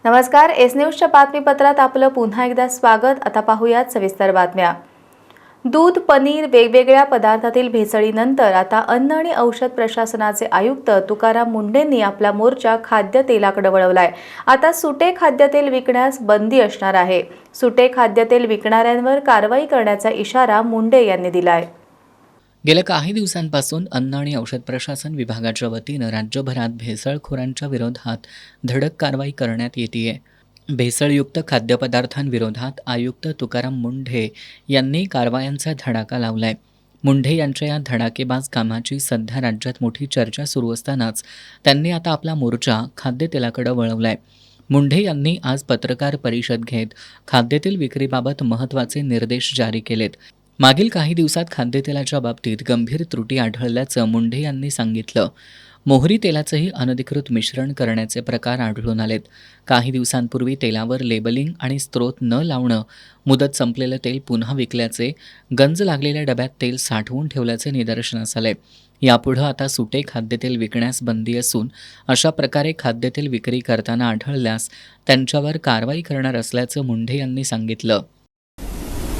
नमस्कार, एस न्यूजच्या बातमीपत्रात आपलं पुन्हा एकदा स्वागत। आता पाहूयात सविस्तर बातम्या। दूध, पनीर वेगवेगळ्या पदार्थातील भेसळीनंतर आता अन्न आणि औषध प्रशासनाचे आयुक्त तुकाराम मुंढेंनी आपला मोर्चा खाद्यतेलाकडे वळवलाय। आता सुटे खाद्यतेल विकण्यास बंदी असणार आहे। सुटे खाद्यतेल विकणाऱ्यांवर कारवाई करण्याचा इशारा मुंढे यांनी दिलाय। गेल्या काही दिवसांपासून अन्न आणि औषध प्रशासन विभागाच्या वतीनं राज्यभरात भेसळखोरांच्या विरोधात धडक कारवाई करण्यात येतेय। भेसळयुक्त खाद्यपदार्थांविरोधात आयुक्त तुकाराम मुंढे यांनी कारवायांचा धडाका लावलाय। मुंढे यांच्या या धडाकेबाज कामाची सध्या राज्यात मोठी चर्चा सुरू असतानाच त्यांनी आता आपला मोर्चा खाद्यतेलाकडे वळवलाय। मुंढे यांनी आज पत्रकार परिषद घेत खाद्यतेल विक्रीबाबत महत्त्वाचे निर्देश जारी केलेत। मागील काही दिवसात खाद्यतेलाच्या बाबतीत गंभीर त्रुटी आढळल्याचं मुंढे यांनी सांगितलं। मोहरी तेलाचंही अनधिकृत मिश्रण करण्याचे प्रकार आढळून आलेत। काही दिवसांपूर्वी तेलावर लेबलिंग आणि स्त्रोत न लावणं, मुदत संपलेलं तेल पुन्हा विकल्याचे, गंज लागलेल्या डब्यात तेल साठवून ठेवल्याचे निदर्शनास आले। यापुढे आता सुटे खाद्यतेल विकण्यास बंदी असून अशा प्रकारे खाद्यतेल विक्री करताना आढळल्यास त्यांच्यावर कारवाई करणार असल्याचं मुंढे यांनी सांगितलं।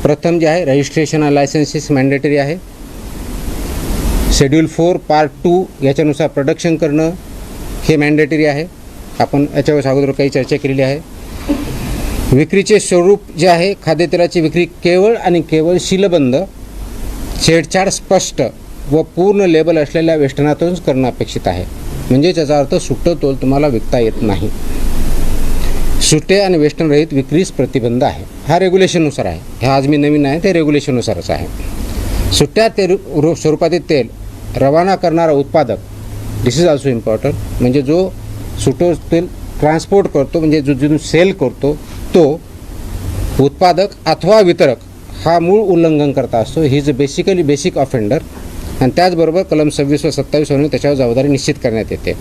प्रथम जे आहे रजिस्ट्रेशन आणि लायसन्सेस मॅन्डेटरी आहे। शेड्यूल 4 पार्ट 2 याच्यानुसार प्रोडक्शन करणं हे मॅन्डेटरी आहे। आपण याच्यावर अगोदर काही चर्चा केलेली आहे। विक्रीचे स्वरूप जे आहे, खाद्यतेलाची विक्री केवळ आणि केवळ सीलबंद, छेडछाड स्पष्ट व पूर्ण लेबल असलेल्या वेष्टनातूनच करणं अपेक्षित आहे। म्हणजे त्याचा अर्थ सुट्टं तोल तुम्हाला विकता येत नाही। सुटे आणि वेस्टर्न रहित विक्रीस प्रतिबंध आहे। हा रेग्युलेशननुसार आहे। हा आज मी नवीन आहे ते रेग्युलेशननुसारच आहे। सुट्या स्वरूपातील तेल रवाना करणारा उत्पादक, दिस इज ऑल्सो इम्पॉर्टंट, म्हणजे जो सुटं तेल ट्रान्सपोर्ट करतो, म्हणजे जो जिथून सेल करतो तो उत्पादक अथवा वितरक हा मूळ उल्लंघन करता असतो। He is basically basic offender आणि त्याचबरोबर कलम 26 व 27 वरून त्याच्यावर जबाबदारी निश्चित करण्यात येते।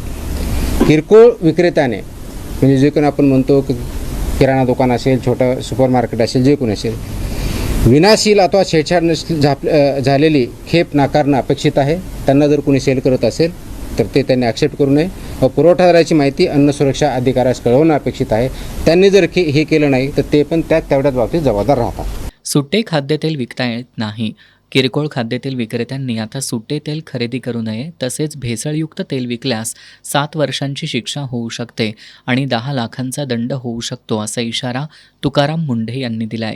किरकोळ विक्रेत्याने, म्हणजे जे कोणी आपण म्हणतो की किराणा दुकान असेल, छोटं सुपर मार्केट असेल, जे कोणी असेल, विनाशील अथवा छेडछाड झालेली खेप नाकारणं अपेक्षित आहे। त्यांना जर कोणी सेल करत असेल तर ते त्यांनी ॲक्सेप्ट करू नये व पुरवठादाराची माहिती अन्न सुरक्षा अधिकाऱ्यास कळवणं अपेक्षित आहे। त्यांनी जर हे केलं नाही तर ते पण तेवढ्याच बाबतीत जबाबदार राहतात। सुटे खाद्यतेल विकता येत नाही। किरकोळ खाद्यतेल विक्रेत्यांनी आता सुटे तेल खरेदी करू नये, तसेच भेसळयुक्त तेल विकल्यास 7 वर्षांची शिक्षा होऊ शकते आणि 10 लाखांचा दंड होऊ शकतो, असा इशारा तुकाराम मुंढे यांनी दिलाय।